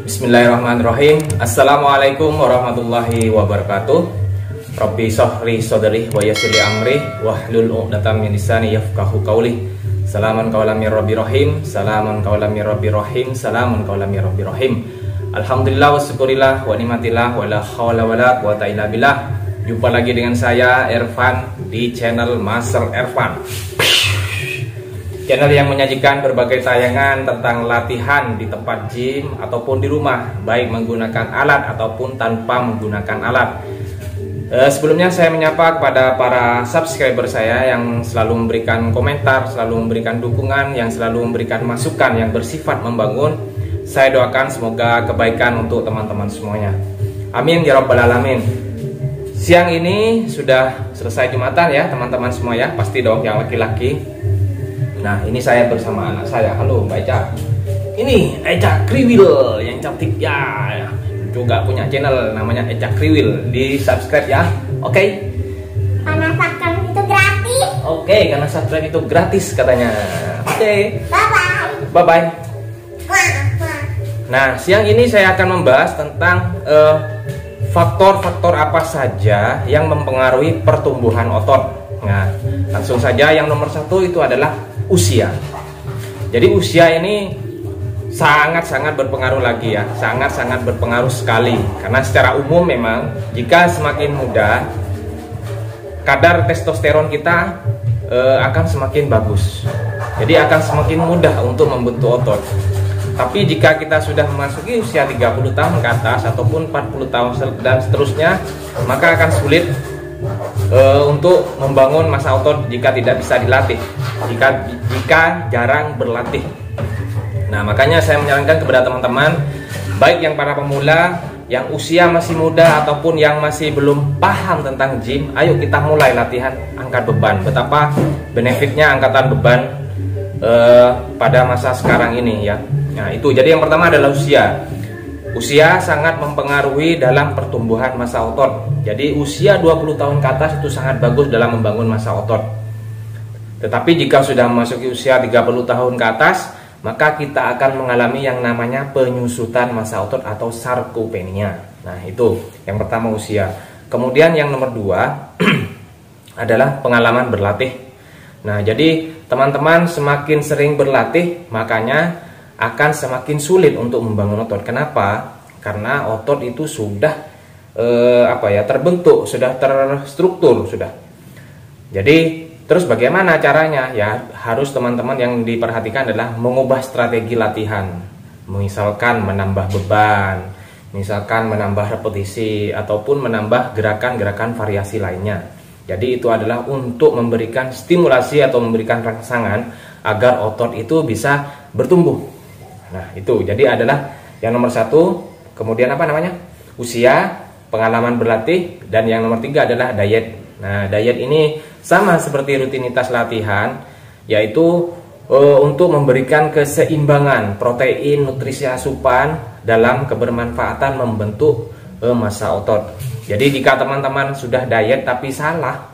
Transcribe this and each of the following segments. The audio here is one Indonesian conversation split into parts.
Bismillahirrahmanirrahim. Assalamualaikum warahmatullahi wabarakatuh. Rabbi sahri sadri wa yassir li amri wahlul 'uqdatam min lisani yafqahu qawli. Salamun qawlan mir rabbir rahim. Salamun qawlan mir rabbir rahim. Salamun qawlan mir rabbir rahim. Alhamdulillah wa syukurillah wa nikmatillah wa la haula wa la quwata illa billah. Jumpa lagi dengan saya Ervan di channel Master Ervan. Channel yang menyajikan berbagai tayangan tentang latihan di tempat gym ataupun di rumah, baik menggunakan alat ataupun tanpa menggunakan alat. Sebelumnya saya menyapa kepada para subscriber saya yang selalu memberikan komentar, selalu memberikan dukungan, yang selalu memberikan masukan yang bersifat membangun. Saya doakan semoga kebaikan untuk teman-teman semuanya. Amin ya rabbal alamin. Siang ini sudah selesai Jumatan ya teman-teman semua ya, pasti dong yang laki-laki. Nah, ini saya bersama anak saya. Halo Mbak Eca. Ini Eca Kriwil yang cantik ya. Juga punya channel namanya Eca Kriwil. Di subscribe ya. Oke. Karena subscribe itu gratis. Oke, karena subscribe itu gratis katanya. Oke. Bye Bye bye. Nah, siang ini saya akan membahas tentang faktor-faktor apa saja yang mempengaruhi pertumbuhan otot. Nah, langsung saja yang nomor satu itu adalah usia. Jadi usia ini sangat-sangat berpengaruh lagi ya, sangat-sangat berpengaruh sekali. Karena secara umum memang jika semakin muda, kadar testosteron kita akan semakin bagus. Jadi akan semakin mudah untuk membentuk otot. Tapi jika kita sudah memasuki usia 30 tahun ke atas ataupun 40 tahun dan seterusnya, maka akan sulit untuk membangun massa otot jika tidak bisa dilatih, jika jarang berlatih. Nah, makanya saya menyarankan kepada teman-teman, baik yang para pemula, yang usia masih muda ataupun yang masih belum paham tentang gym, ayo kita mulai latihan angkat beban. Betapa benefitnya angkatan beban pada masa sekarang ini ya. Nah, itu jadi yang pertama adalah usia. Usia sangat mempengaruhi dalam pertumbuhan massa otot. Jadi usia 20 tahun ke atas itu sangat bagus dalam membangun massa otot. Tetapi jika sudah memasuki usia 30 tahun ke atas, maka kita akan mengalami yang namanya penyusutan massa otot atau sarkopenia. Nah, itu yang pertama usia. Kemudian yang nomor dua adalah pengalaman berlatih. Nah, jadi teman-teman semakin sering berlatih, makanya akan semakin sulit untuk membangun otot. Kenapa? Karena otot itu sudah terbentuk, sudah terstruktur, sudah. Jadi terus bagaimana caranya? Ya harus teman-teman yang diperhatikan adalah mengubah strategi latihan. Misalkan menambah beban, misalkan menambah repetisi ataupun menambah gerakan-gerakan variasi lainnya. Jadi itu adalah untuk memberikan stimulasi atau memberikan rangsangan agar otot itu bisa bertumbuh. Nah, itu jadi adalah yang nomor satu. Kemudian apa namanya? Usia, pengalaman berlatih, dan yang nomor tiga adalah diet. Nah, diet ini sama seperti rutinitas latihan, yaitu untuk memberikan keseimbangan protein, nutrisi asupan dalam kebermanfaatan membentuk massa otot. Jadi jika teman-teman sudah diet tapi salah,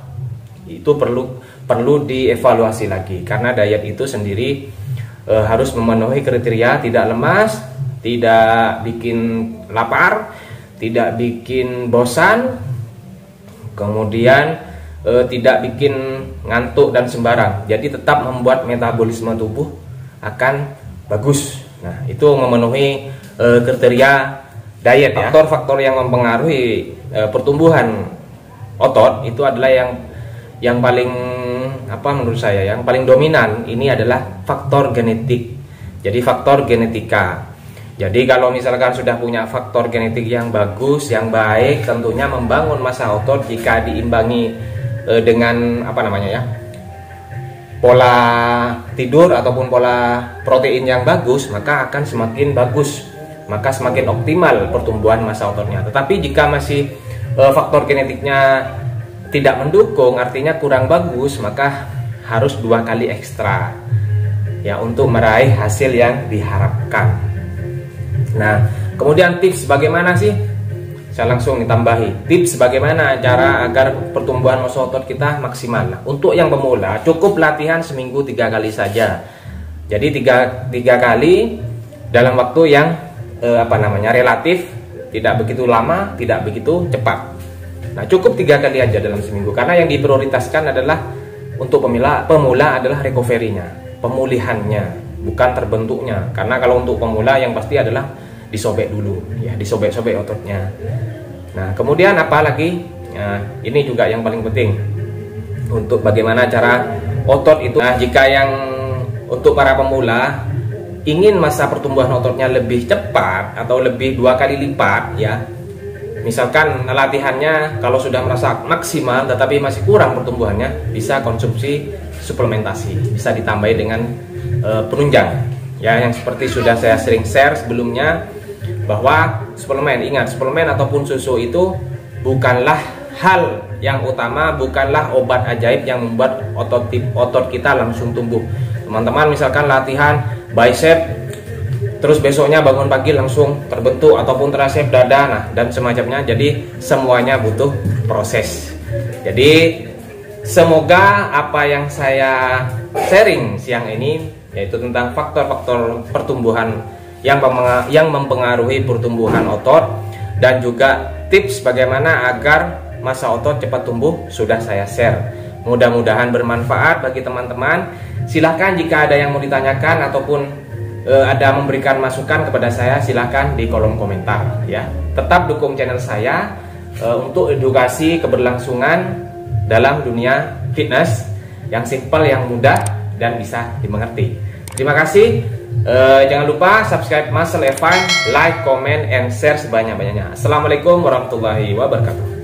itu perlu dievaluasi lagi, karena diet itu sendiri harus memenuhi kriteria tidak lemas, tidak bikin lapar, tidak bikin bosan, kemudian tidak bikin ngantuk dan sembarang. Jadi tetap membuat metabolisme tubuh akan bagus. Nah, itu memenuhi kriteria diet ya. Faktor-faktor yang mempengaruhi pertumbuhan otot itu adalah yang paling menurut saya yang paling dominan ini adalah faktor genetik. Jadi faktor genetika. Jadi kalau misalkan sudah punya faktor genetik yang bagus, yang baik, tentunya membangun massa otot jika diimbangi dengan pola tidur ataupun pola protein yang bagus, maka akan semakin bagus, maka semakin optimal pertumbuhan massa ototnya. Tetapi jika masih faktor genetiknya tidak mendukung, artinya kurang bagus, maka harus 2 kali ekstra ya untuk meraih hasil yang diharapkan. Nah, kemudian tips bagaimana sih? Saya langsung ditambahi tips bagaimana cara agar pertumbuhan massa otot kita maksimal. Nah, untuk yang pemula cukup latihan seminggu 3 kali saja. Jadi 3 kali dalam waktu yang relatif, tidak begitu lama, tidak begitu cepat. Nah, cukup 3 kali aja dalam seminggu, karena yang diprioritaskan adalah untuk pemula adalah recovery-nya, pemulihannya, bukan terbentuknya. Karena kalau untuk pemula yang pasti adalah disobek dulu, ya, disobek-sobek ototnya. Nah, kemudian apa lagi? Nah, ini juga yang paling penting untuk bagaimana cara otot itu. Nah, jika yang untuk para pemula ingin masa pertumbuhan ototnya lebih cepat atau lebih 2 kali lipat, ya, misalkan latihannya kalau sudah merasa maksimal tetapi masih kurang pertumbuhannya, bisa konsumsi suplementasi, bisa ditambahi dengan penunjang, ya, yang seperti sudah saya sering share sebelumnya, bahwa suplemen, ingat, suplemen ataupun susu itu bukanlah hal yang utama, bukanlah obat ajaib yang membuat otot kita langsung tumbuh. Teman-teman misalkan latihan bicep, terus besoknya bangun pagi langsung terbentuk, ataupun tricep dada, nah, dan semacamnya. Jadi semuanya butuh proses. Jadi semoga apa yang saya sharing siang ini, yaitu tentang faktor-faktor pertumbuhan yang mempengaruhi pertumbuhan otot, dan juga tips bagaimana agar masa otot cepat tumbuh, sudah saya share. Mudah-mudahan bermanfaat bagi teman-teman. Silahkan jika ada yang mau ditanyakan ataupun ada memberikan masukan kepada saya, silahkan di kolom komentar, ya. Tetap dukung channel saya untuk edukasi keberlangsungan dalam dunia fitness yang simple, yang mudah, dan bisa dimengerti. Terima kasih. Jangan lupa subscribe Muscle Evan, like, comment, and share sebanyak-banyaknya. Assalamualaikum warahmatullahi wabarakatuh.